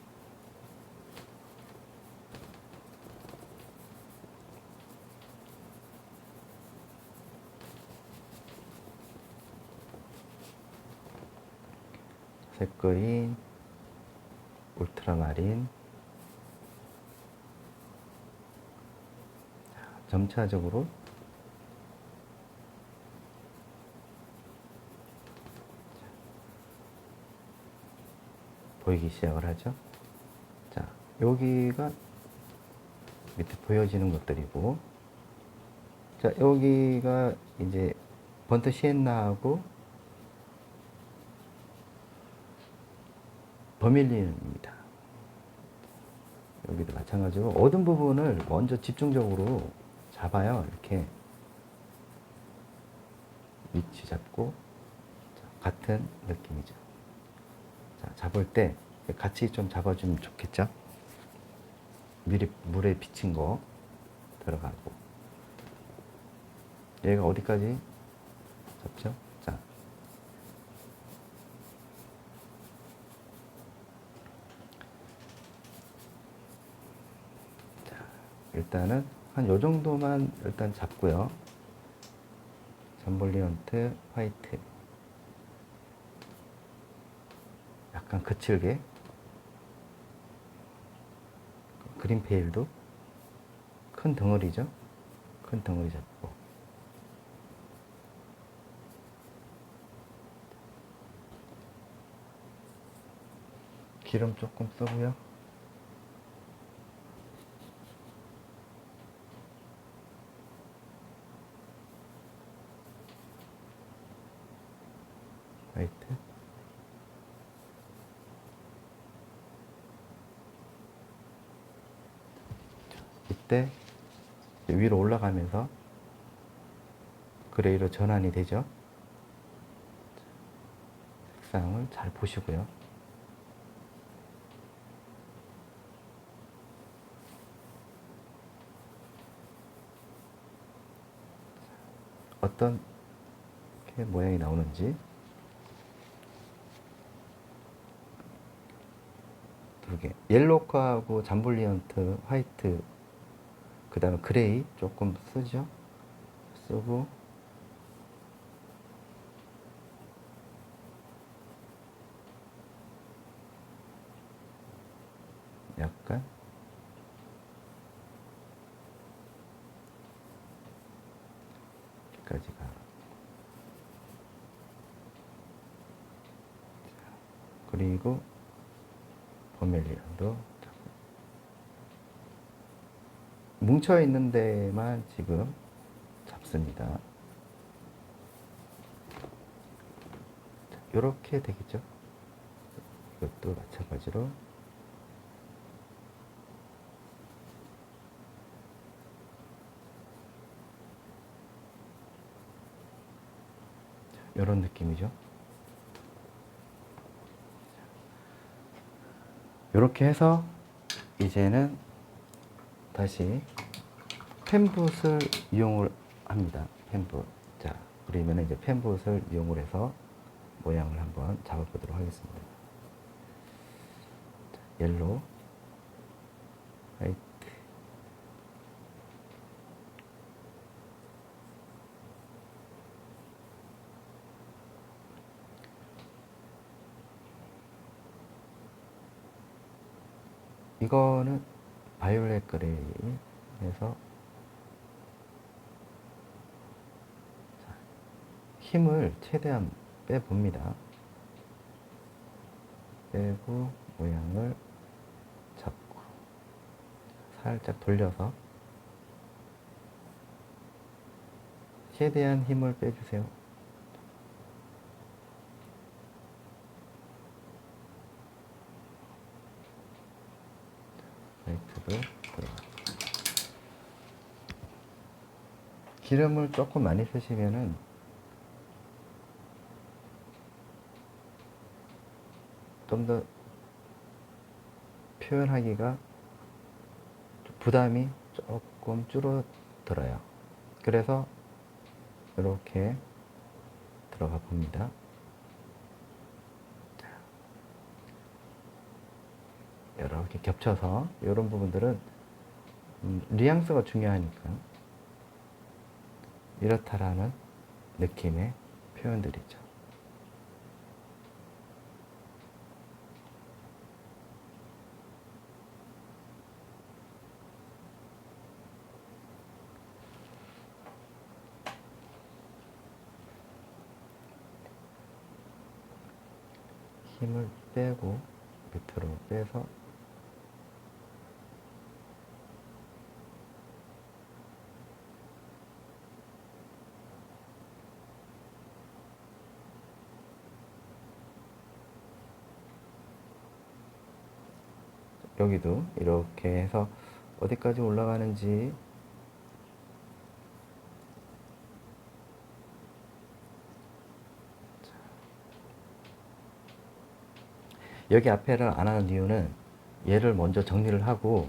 색그린, 울트라마린, 점차적으로 보이기 시작을 하죠. 자, 여기가 밑에 보여지는 것들이고, 자, 여기가 이제 번트 시엔나하고 버밀린입니다. 여기도 마찬가지로 어두운 부분을 먼저 집중적으로 잡아요. 이렇게 위치 잡고 같은 느낌이죠. 자, 잡을 때 같이 좀 잡아주면 좋겠죠. 미리 물에 비친 거 들어가고 얘가 어디까지 잡죠? 자, 일단은 한 요 정도만 일단 잡고요. 잠볼리언트 화이트. 약간 거칠게. 그린페일도 큰 덩어리죠. 큰 덩어리 잡고. 기름 조금 쓰고요. 화이트. 이때 위로 올라가면서 그레이로 전환이 되죠. 색상을 잘 보시고요. 어떤 모양이 나오는지 두 개. 옐로우하고 잠볼리언트 화이트, 그 다음에 그레이 조금 쓰죠. 쓰고 약간 여기까지가. 그리고 버멜리언도 뭉쳐 있는 데만 지금 잡습니다. 이렇게 되겠죠. 이것도 마찬가지로 이런 느낌이죠. 이렇게 해서 이제는 다시 펜붓을 이용을 합니다. 펜붓. 자, 그러면 이제 펜붓을 이용을 해서 모양을 한번 잡아보도록 하겠습니다. 자, 옐로우, 화이트, 이거는 바이올렛 그레이에서 힘을 최대한 빼봅니다. 빼고 모양을 잡고 살짝 돌려서 최대한 힘을 빼주세요. 화이트도 들어가고. 기름을 조금 많이 쓰시면은 좀 더 표현하기가 부담이 조금 줄어들어요. 그래서 이렇게 들어가 봅니다. 이렇게 겹쳐서 이런 부분들은 뉘앙스가 중요하니까 이렇다라는 느낌의 표현들이죠. 힘을 빼고 밑으로 빼서 여기도 이렇게 해서 어디까지 올라가는지 여기 앞에를 안 하는 이유는 얘를 먼저 정리를 하고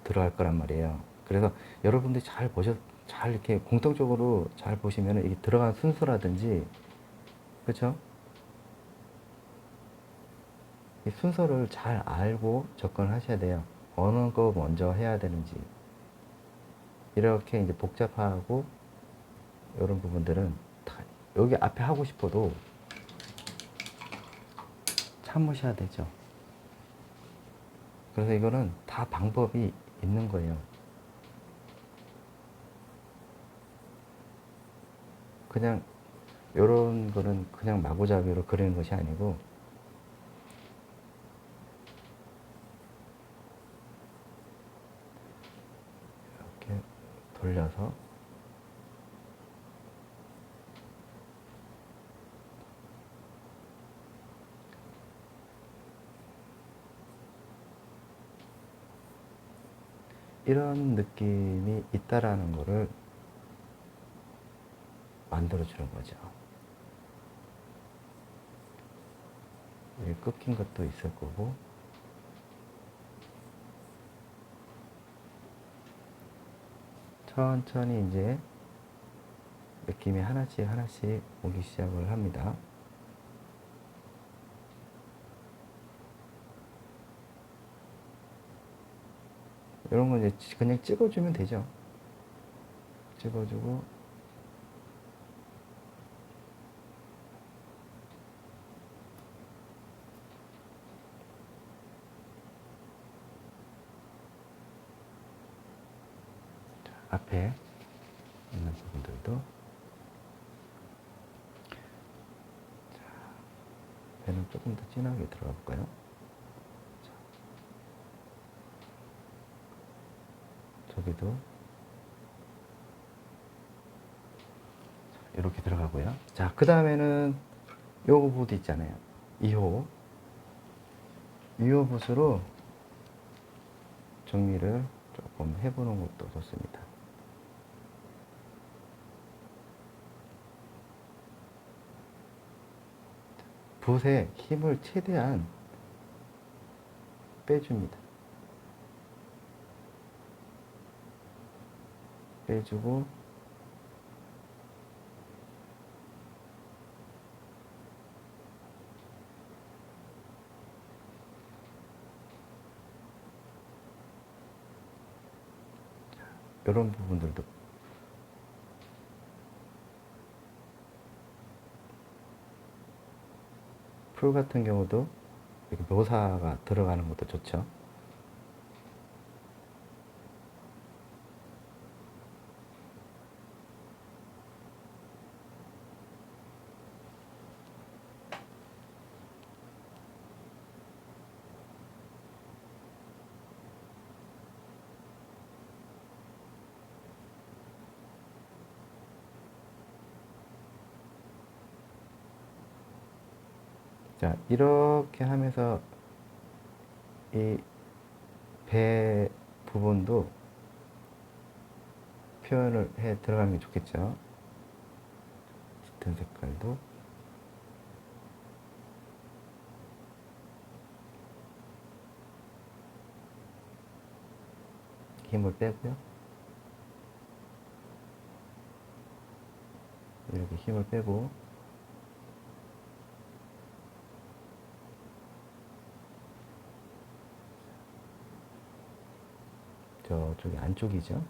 들어갈 거란 말이에요. 그래서 여러분들이 잘 이렇게 공통적으로 잘 보시면 이게 들어간 순서라든지, 그렇죠? 이 순서를 잘 알고 접근을 하셔야 돼요. 어느 거 먼저 해야 되는지. 이렇게 이제 복잡하고 이런 부분들은 다 여기 앞에 하고 싶어도 참으셔야 되죠. 그래서 이거는 다 방법이 있는 거예요. 그냥 이런 거는 그냥 마구잡이로 그리는 것이 아니고 이렇게 돌려서 이런 느낌이 있다라는 거를 만들어주는 거죠. 끊긴 것도 있을 거고, 천천히 이제 느낌이 하나씩 하나씩 오기 시작을 합니다. 이런 건 이제 그냥 찍어주면 되죠. 찍어주고, 앞에 있는 부분들도 배는 조금 더 진하게 들어가 볼까요? 저기도 이렇게 들어가고요. 자, 그 다음에는 요거 붓 있잖아요. 2호 붓으로 정리를 조금 해보는 것도 좋습니다. 붓에 힘을 최대한 빼줍니다. 빼주고 이런 부분들도 풀 같은 경우도 이렇게 묘사가 들어가는 것도 좋죠. 자, 이렇게 하면서 이 배 부분도 표현을 해 들어가는 게 좋겠죠. 짙은 색깔도 힘을 빼고요. 이렇게 힘을 빼고 저쪽이 안쪽이죠.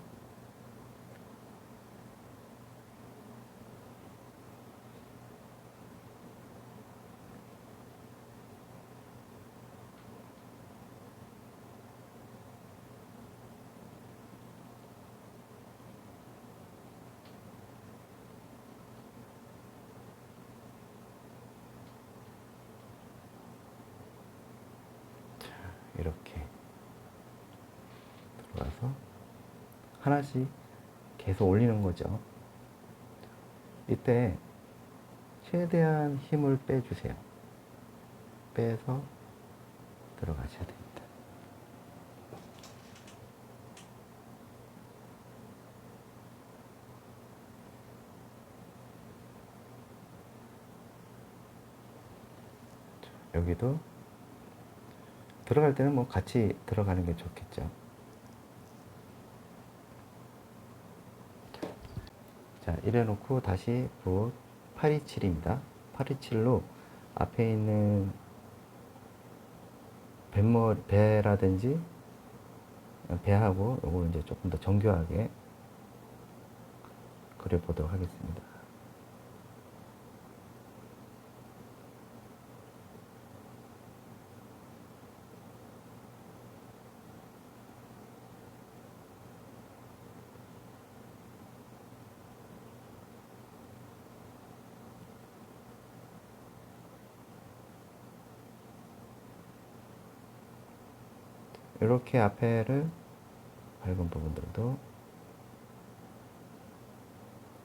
이렇게 들어가서 하나씩 계속 올리는 거죠. 이때 최대한 힘을 빼주세요. 빼서 들어가셔야 됩니다. 여기도 들어갈 때는 뭐 같이 들어가는 게 좋겠죠. 자, 이래 놓고 다시 붓 827입니다. 827로 앞에 있는 배라든지 배하고 요걸 이제 조금 더 정교하게 그려보도록 하겠습니다. 이렇게 앞에를 밝은 부분들도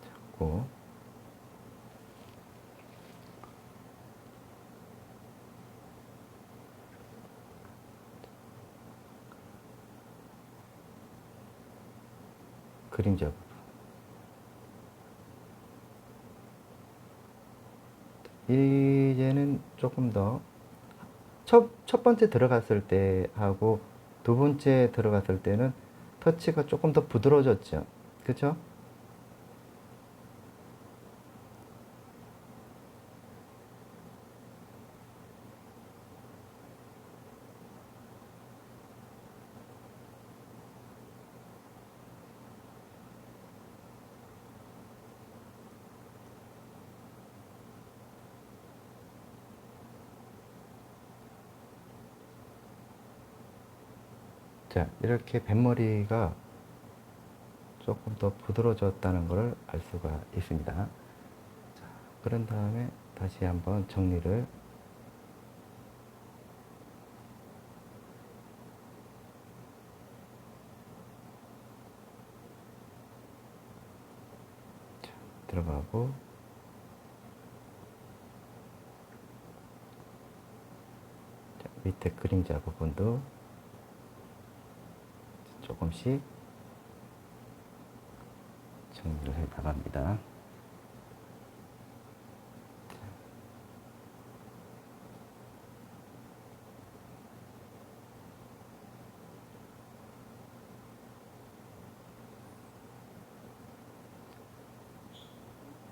잡고, 그림자 부분. 이제는 조금 더 첫 번째 들어갔을 때 하고 두 번째 들어갔을 때는 터치가 조금 더 부드러워졌죠. 그쵸? 자, 이렇게 뱃머리가 조금 더 부드러워졌다는 것을 알 수가 있습니다. 자, 그런 다음에 다시 한번 정리를. 자, 들어가고, 자, 밑에 그림자 부분도 조금씩 정리를 해 나갑니다.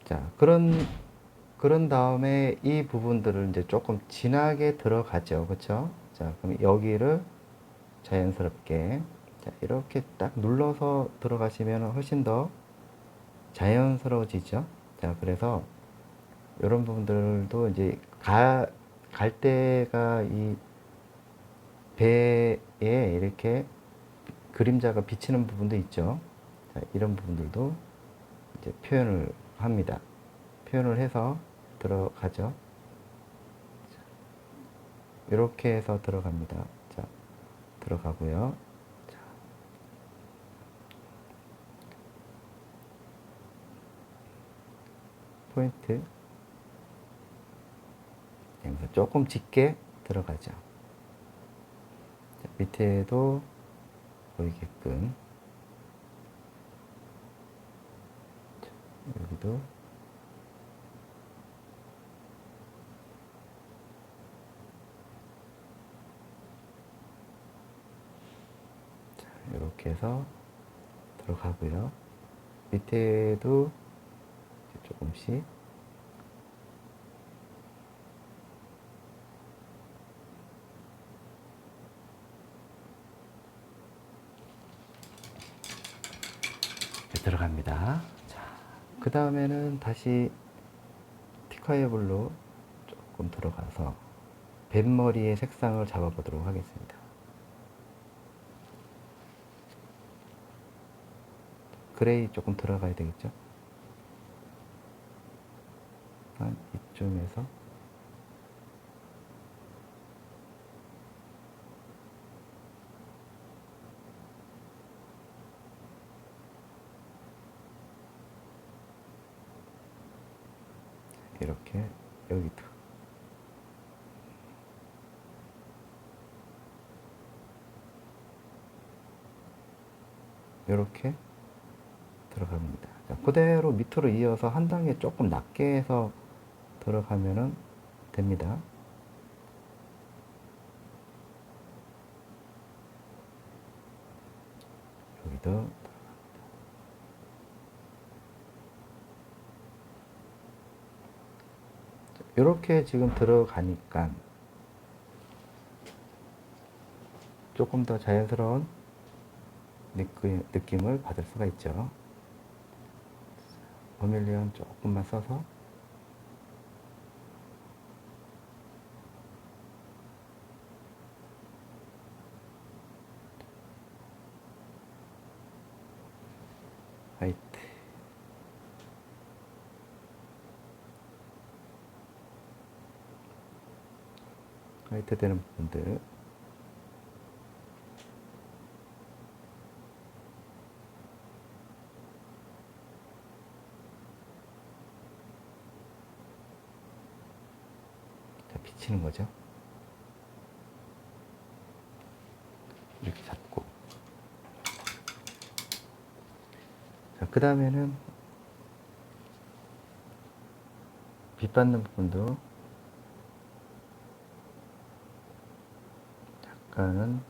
자, 그런 다음에 이 부분들을 이제 조금 진하게 들어가죠. 그쵸? 자, 그럼 여기를 자연스럽게, 자, 이렇게 딱 눌러서 들어가시면 훨씬 더 자연스러워지죠. 자, 그래서 이런 부분들도 이제 갈 때가 이 배에 이렇게 그림자가 비치는 부분도 있죠. 자, 이런 부분들도 이제 표현을 합니다. 표현을 해서 들어가죠. 이렇게 해서 들어갑니다. 자, 들어가고요. 자, 포인트. 여기서 조금 짙게 들어가죠. 자, 밑에도 보이게끔. 자, 여기도. 자, 이렇게 해서 들어가고요. 밑에도 조금씩. 들어갑니다. 자, 그 다음에는 다시 티카이어블로 조금 들어가서 뱃머리의 색상을 잡아보도록 하겠습니다. 그레이 조금 들어가야 되겠죠? 한 이쯤에서 이렇게 여기도 이렇게 들어갑니다. 자, 그대로 밑으로 이어서 한 단계 조금 낮게 해서 들어가면은 됩니다. 여기도 이렇게 지금 들어가니까 조금 더 자연스러운 느낌을 받을 수가 있죠. 버밀리언 조금만 써서 화이트, 화이트 되는 부분들 비치는 거죠. 이렇게 잡고, 자, 그 다음에는 빛 받는 부분도 약간은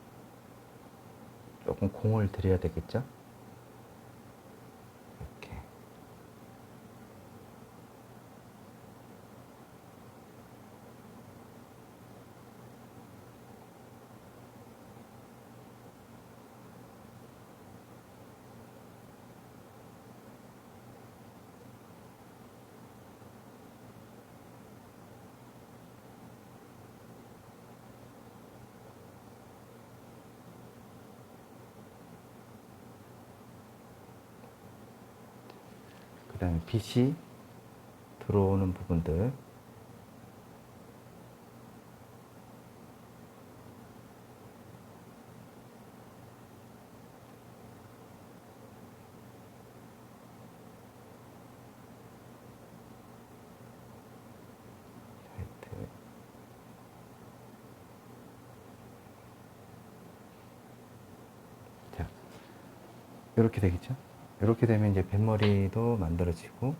조금 공을 들여야 되겠죠. 이렇게. 그 다음에 빛이 들어오는 부분들 화이트. 자, 이렇게 되겠죠. 이렇게 되면 이제 뱃머리도 만들어지고,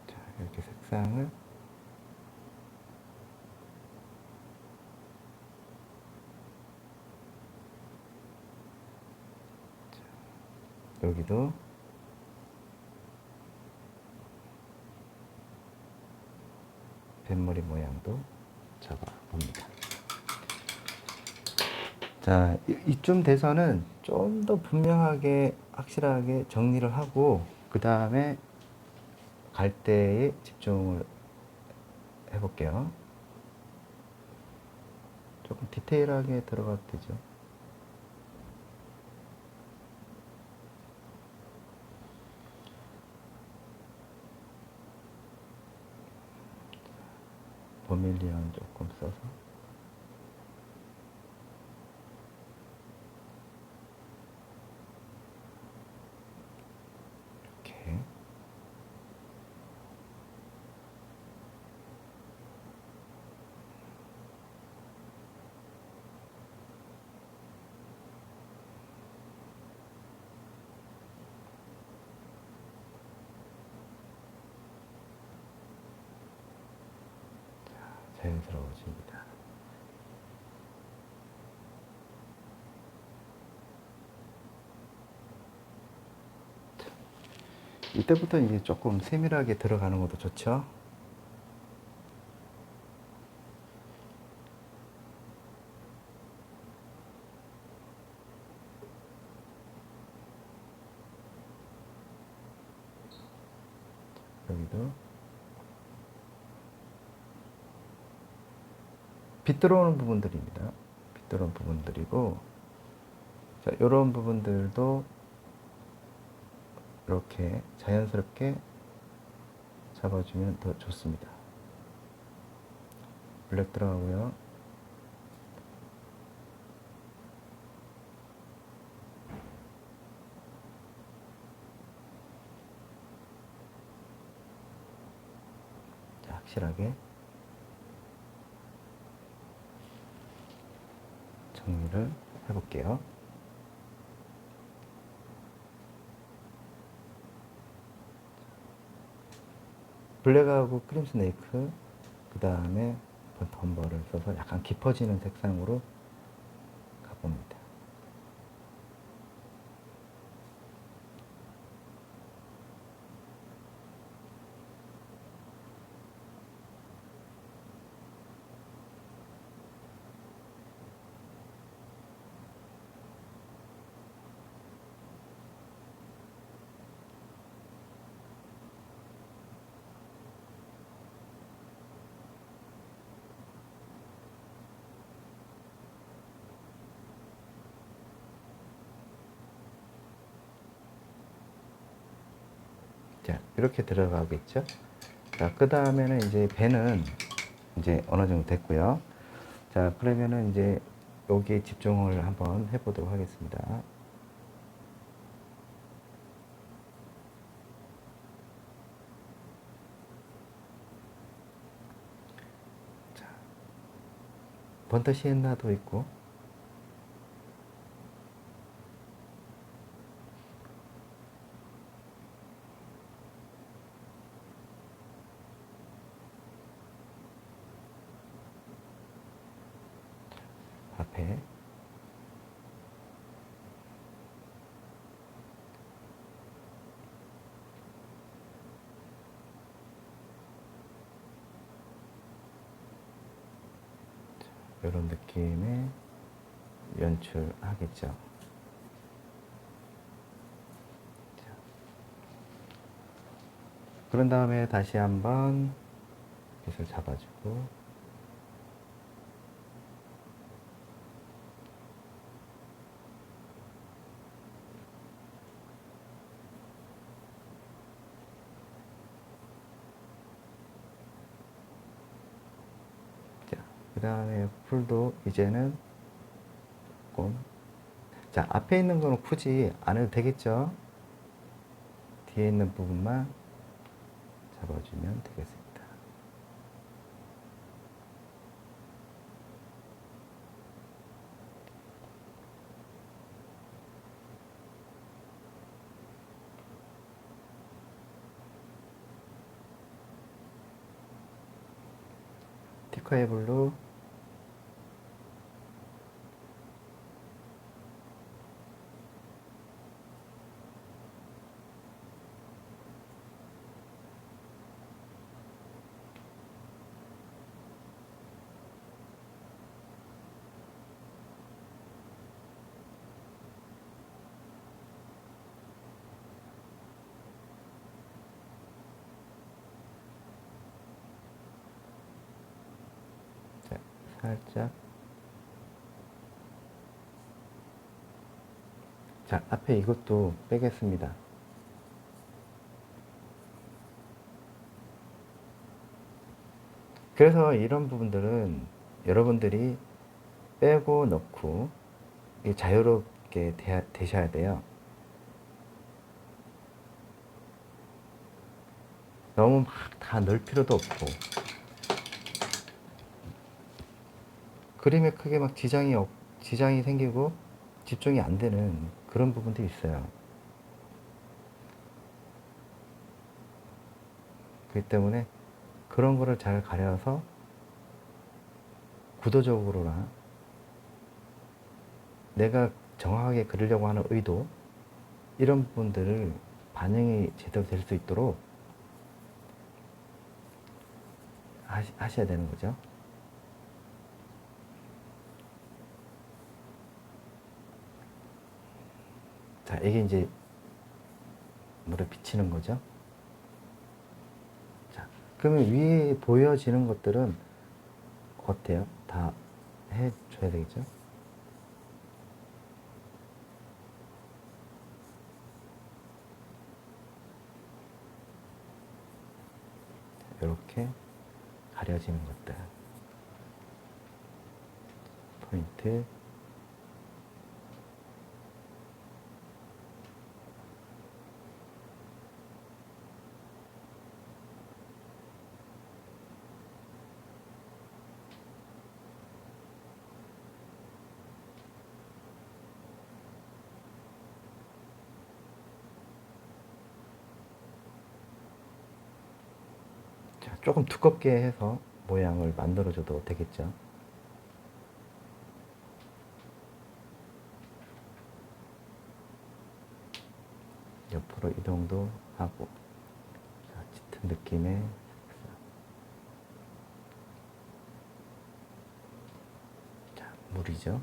자, 이렇게 색상을 여기도 뱃머리 모양도 잡아 봅니다. 자, 이쯤 돼서는 좀 더 분명하게 확실하게 정리를 하고 그 다음에 갈대에 집중을 해볼게요. 조금 디테일하게 들어가도 되죠. 버밀리언 조금 써서 이렇게. 자연스러워집니다. 이때부터 이제 조금 세밀하게 들어가는 것도 좋죠. 여기도 빛 들어오는 부분들입니다. 빛 들어오는 부분들이고, 자, 이런 부분들도 이렇게 자연스럽게 잡아주면 더 좋습니다. 블랙 들어가고요. 자, 확실하게 정리를 해볼게요. 블랙하고 크림 스네이크, 그 다음에 덤버를 써서 약간 깊어지는 색상으로 가봅니다. 자, 이렇게 들어가겠죠. 자, 그 다음에는 이제 배는 이제 어느 정도 됐고요. 자, 그러면은 이제 여기에 집중을 한번 해보도록 하겠습니다. 자, 번터 시엔나도 있고, 앞에 이런 느낌의 연출하겠죠. 그런 다음에 다시 한번 빛을 잡아주고, 자, 그 다음에 풀도 이제는 조금, 자, 앞에 있는 거는 굳이 안 해도 되겠죠. 뒤에 있는 부분만 잡아주면 되겠습니다. 티카의 블루, 자, 살짝, 자, 앞에 이것도 빼겠습니다. 그래서 이런 부분들은 여러분들이 빼고 넣고 자유롭게 되셔야 돼요. 너무 막 다 넣을 필요도 없고, 그림에 크게 막 지장이 생기고 집중이 안 되는 그런 부분도 있어요. 그렇기 때문에 그런 거를 잘 가려서 구도적으로나 내가 정확하게 그리려고 하는 의도, 이런 부분들을 반영이 제대로 될 수 있도록 하셔야 되는 거죠. 자, 이게 이제 물에 비치는 거죠. 자, 그러면 위에 보여지는 것들은 어때요? 다 해줘야 되겠죠? 이렇게 가려지는 것들. 포인트. 자, 조금 두껍게 해서 모양을 만들어줘도 되겠죠. 옆으로 이동도 하고, 자, 짙은 느낌의 색상. 자, 물이죠.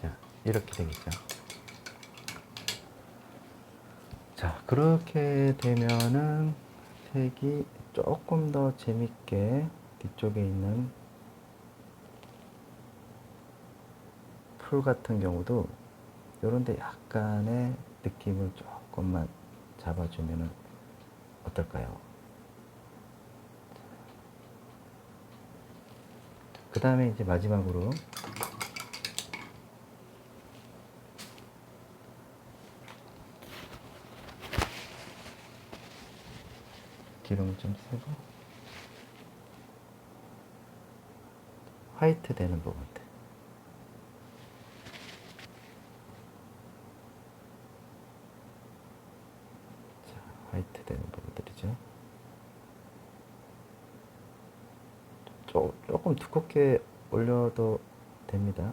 자, 이렇게 되겠죠. 자, 그렇게 되면은 색이 조금 더 재밌게 뒤쪽에 있는 풀 같은 경우도 요런데 약간의 느낌을 조금만 잡아주면은 어떨까요? 그 다음에 이제 마지막으로 기름을 좀 쓰고 화이트 되는 부분들, 자, 화이트 되는 부분들이죠. 조금 두껍게 올려도 됩니다.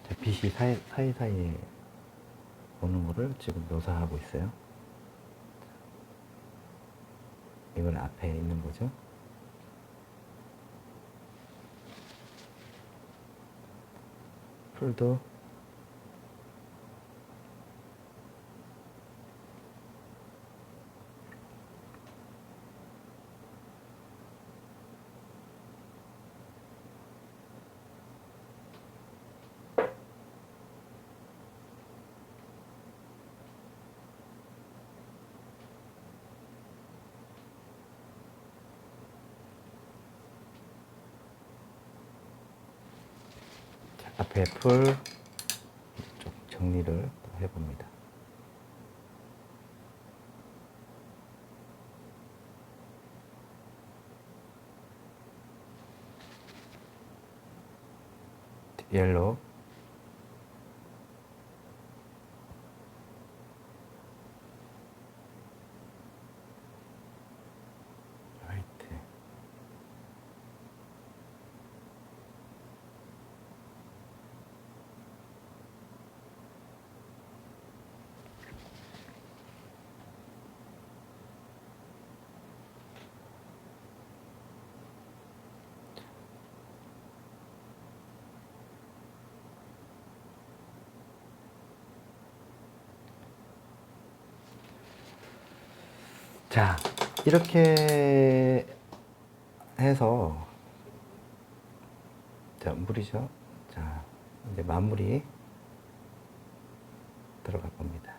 자, 빛이 사이사이에 오는 거를 지금 묘사하고 있어요. 이건 앞에 있는 거죠. 풀도 앞에 풀 좀 정리를 또 해봅니다. 옐로우, 화이트. 자, 이렇게 해서, 자, 물이죠. 자, 이제 마무리 들어갈 겁니다.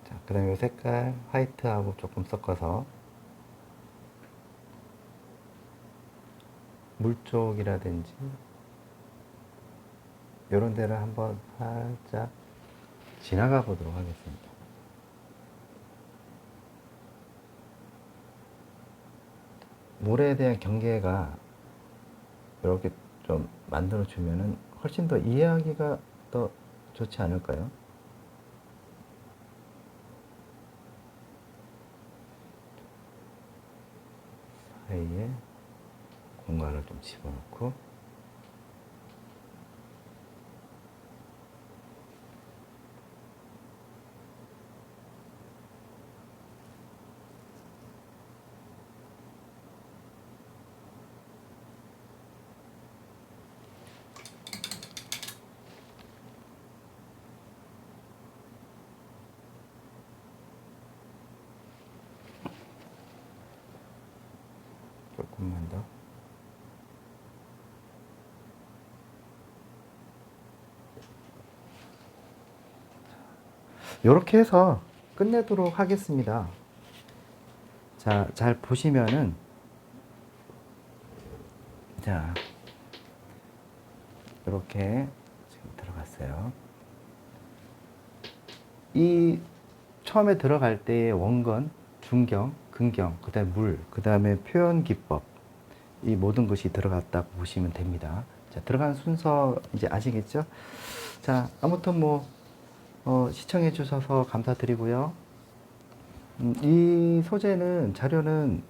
자, 그 다음에 색깔 화이트하고 조금 섞어서 물 쪽이라든지 이런 데를 한번 살짝 지나가 보도록 하겠습니다. 물에 대한 경계가 이렇게 좀 만들어 주면은 훨씬 더 이해하기가 더 좋지 않을까요? 사이에 공간을 좀 집어넣고 한 번 더. 이렇게 해서 끝내도록 하겠습니다. 자, 잘 보시면은, 자, 이렇게 지금 들어갔어요. 이 처음에 들어갈 때의 원건, 중경, 근경, 그 다음에 물, 그 다음에 표현 기법, 이 모든 것이 들어갔다고 보시면 됩니다. 자, 들어간 순서 이제 아시겠죠? 자, 아무튼 뭐, 시청해 주셔서 감사드리고요. 이 소재는, 자료는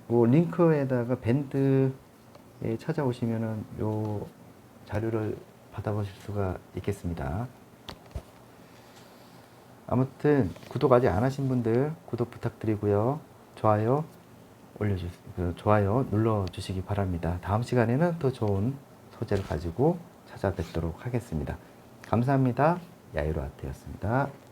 뭐 링크에다가 밴드에 찾아오시면은 요 자료를 받아보실 수가 있겠습니다. 아무튼 구독 아직 안 하신 분들 구독 부탁드리고요. 좋아요 좋아요 눌러주시기 바랍니다. 다음 시간에는 더 좋은 소재를 가지고 찾아뵙도록 하겠습니다. 감사합니다. 야이로 아트였습니다.